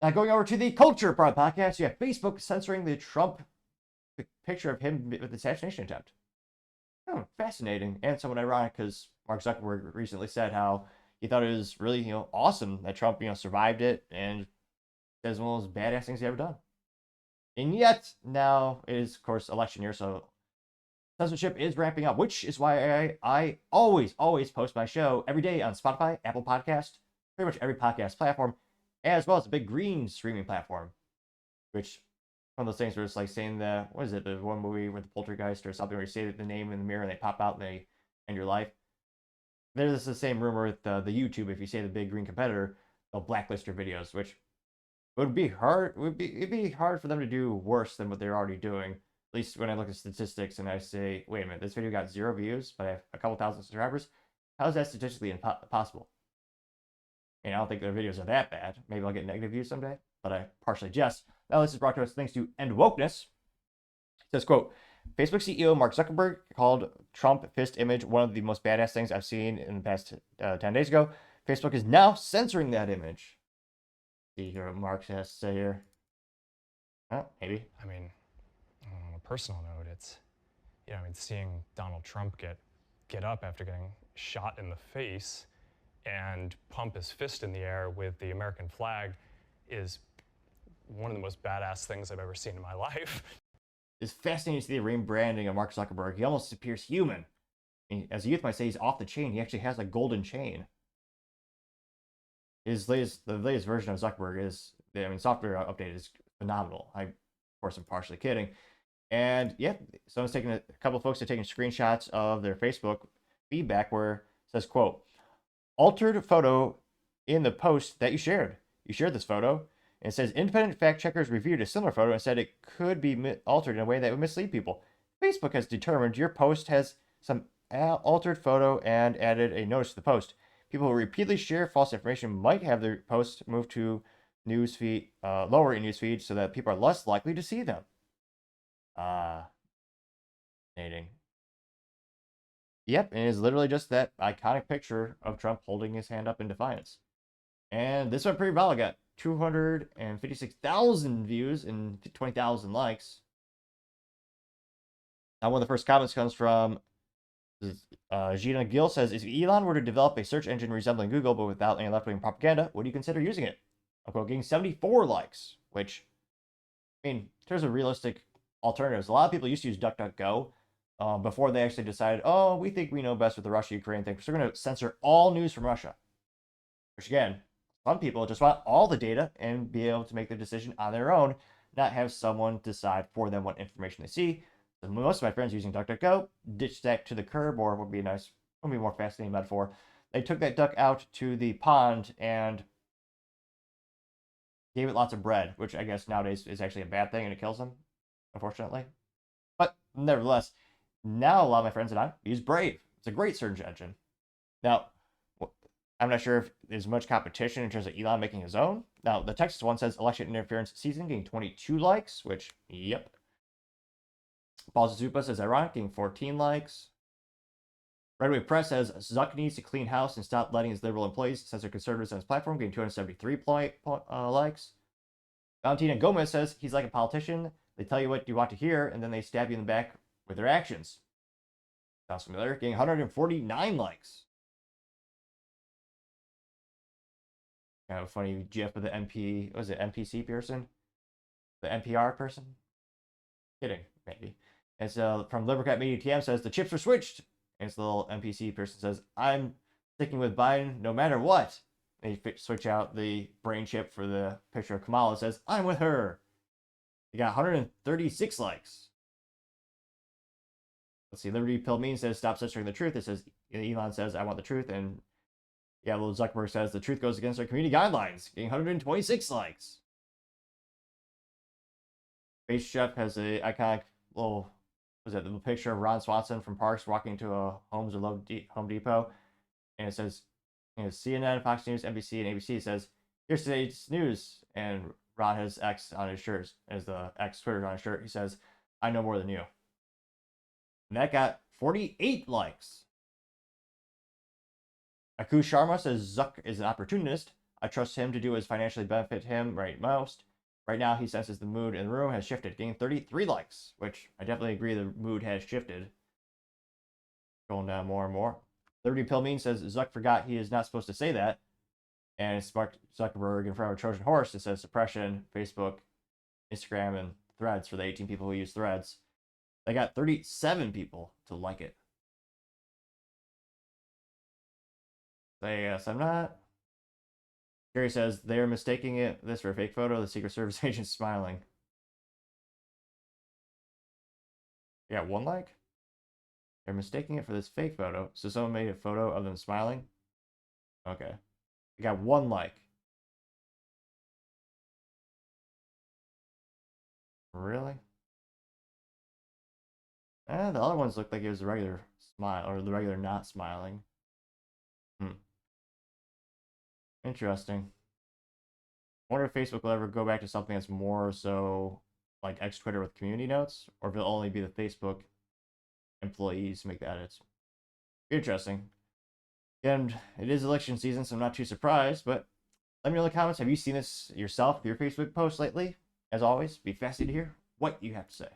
Now going over to the Culture Pride podcast, you have Facebook censoring the Trump picture of him with the assassination attempt. Oh, fascinating and somewhat ironic because Mark Zuckerberg recently said how he thought it was really awesome that Trump survived it and says one of those badass things he ever done. And yet now it is of course election year, so censorship is ramping up, which is why I always post my show every day on Spotify, Apple Podcast, pretty much every podcast platform, as well as a big green streaming platform, which one of those things where it's like saying the one movie with the poltergeist or something where you say the name in the mirror and they pop out and they end your life. There's the same rumor with the YouTube. If you say the big green competitor, they'll blacklist your videos, which would be hard. It'd be hard for them to do worse than what they're already doing. At least when I look at statistics and I say, wait a minute, this video got 0 views, but I have a couple thousand subscribers. How is that statistically impossible? I don't think their videos are that bad. Maybe I'll get negative views someday, but I partially jest. Now this is brought to us thanks to End Wokeness. It says, quote, Facebook CEO Mark Zuckerberg called Trump fist image one of the most badass things I've seen in the past 10 days ago. Facebook is now censoring that image. See here what Mark has to say here. Oh, maybe. I mean, on a personal note, it's, seeing Donald Trump get up after getting shot in the face and pump his fist in the air with the American flag is one of the most badass things I've ever seen in my life. It's fascinating to see the rebranding of Mark Zuckerberg. He almost appears human. As a youth might say, he's off the chain. He actually has a golden chain. The latest version of Zuckerberg is, software update is phenomenal. Of course, I'm partially kidding. And yeah, someone's taking a couple of folks are taking screenshots of their Facebook feedback where it says, quote, altered photo in the post that you shared. You shared this photo. And it says, independent fact checkers reviewed a similar photo and said it could be altered in a way that would mislead people. Facebook has determined your post has some altered photo and added a notice to the post. People who repeatedly share false information might have their posts moved to newsfeed, lower in newsfeed so that people are less likely to see them. Fascinating. Yep, and it's literally just that iconic picture of Trump holding his hand up in defiance. And this went pretty well. I got 256,000 views and 20,000 likes. Now, one of the first comments comes from Gina Gill says, if Elon were to develop a search engine resembling Google but without any left-wing propaganda, would you consider using it? I'm getting 74 likes, which, in terms of realistic alternatives, a lot of people used to use DuckDuckGo before they actually decided, oh, we think we know best with the Russia-Ukraine thing, so we're going to censor all news from Russia. Which, again, some people just want all the data and be able to make their decision on their own, not have someone decide for them what information they see. So most of my friends using DuckDuckGo ditched that to the curb, or would be a more fascinating metaphor. They took that duck out to the pond and gave it lots of bread, which I guess nowadays is actually a bad thing and it kills them, unfortunately. But nevertheless, now a lot of my friends and I use Brave. It's a great search engine. Now, I'm not sure if there's much competition in terms of Elon making his own. Now, the Texas one says election interference season getting 22 likes, which, yep. Balls of Zupa says ironic, getting 14 likes. Redway Press says Zuck needs to clean house and stop letting his liberal employees censor conservatives on his platform, getting 273 likes. Valentina Gomez says he's like a politician. They tell you what you want to hear, and then they stab you in the back with their actions. Sounds familiar. Getting 149 likes. Kind of a funny gif of the NPC person? The NPR person? Kidding, maybe. And so from Libercat Media TM says the chips were switched. And this little NPC person says, I'm sticking with Biden no matter what. They switch out the brain chip for the picture of Kamala. It says, I'm with her. You got 136 likes. Let's see, Liberty Pill Mean says, stop censoring the truth. It says, Elon says, I want the truth. And yeah, little Zuckerberg says, the truth goes against our community guidelines. Getting 126 likes. Space Chef has a iconic little picture of Ron Swanson from Parks walking into a Home Depot, and it says, CNN, Fox News, NBC, and ABC. It says, here's today's news, and Ron has X on his shirt, as the X Twitter on his shirt. He says, I know more than you. And that got 48 likes. Aku Sharma says, Zuck is an opportunist. I trust him to do what is financially benefit him right most. Right now, he senses the mood in the room has shifted, getting 33 likes, which I definitely agree the mood has shifted. Going down more and more. 30 Pill Mean says Zuck forgot he is not supposed to say that. And it's Mark Zuckerberg in front of a Trojan horse. It says suppression, Facebook, Instagram, and Threads for the 18 people who use Threads. They got 37 people to like it. Say yes, I'm not. Jerry says they're mistaking this for a fake photo. The Secret Service agent smiling. Yeah, 1 like. They're mistaking it for this fake photo. So someone made a photo of them smiling. Okay, we got 1 like. Really? The other ones looked like it was the regular smile or the regular not smiling. Interesting. I wonder if Facebook will ever go back to something that's more so like X Twitter with community notes, or if it'll only be the Facebook employees make the edits. Interesting. And it is election season, so I'm not too surprised, but let me know in the comments, have you seen this yourself with your Facebook post lately? As always, be fascinated to hear what you have to say.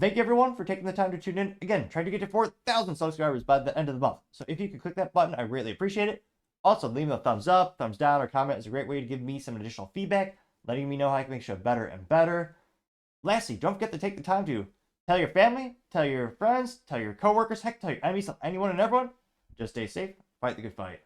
Thank you everyone for taking the time to tune in. Again, trying to get to 4,000 subscribers by the end of the month. So if you could click that button, I greatly appreciate it. Also, leaving a thumbs up, thumbs down, or comment is a great way to give me some additional feedback, letting me know how I can make sure better and better. Lastly, don't forget to take the time to tell your family, tell your friends, tell your coworkers, heck, tell your enemies, tell anyone and everyone. Just stay safe, fight the good fight.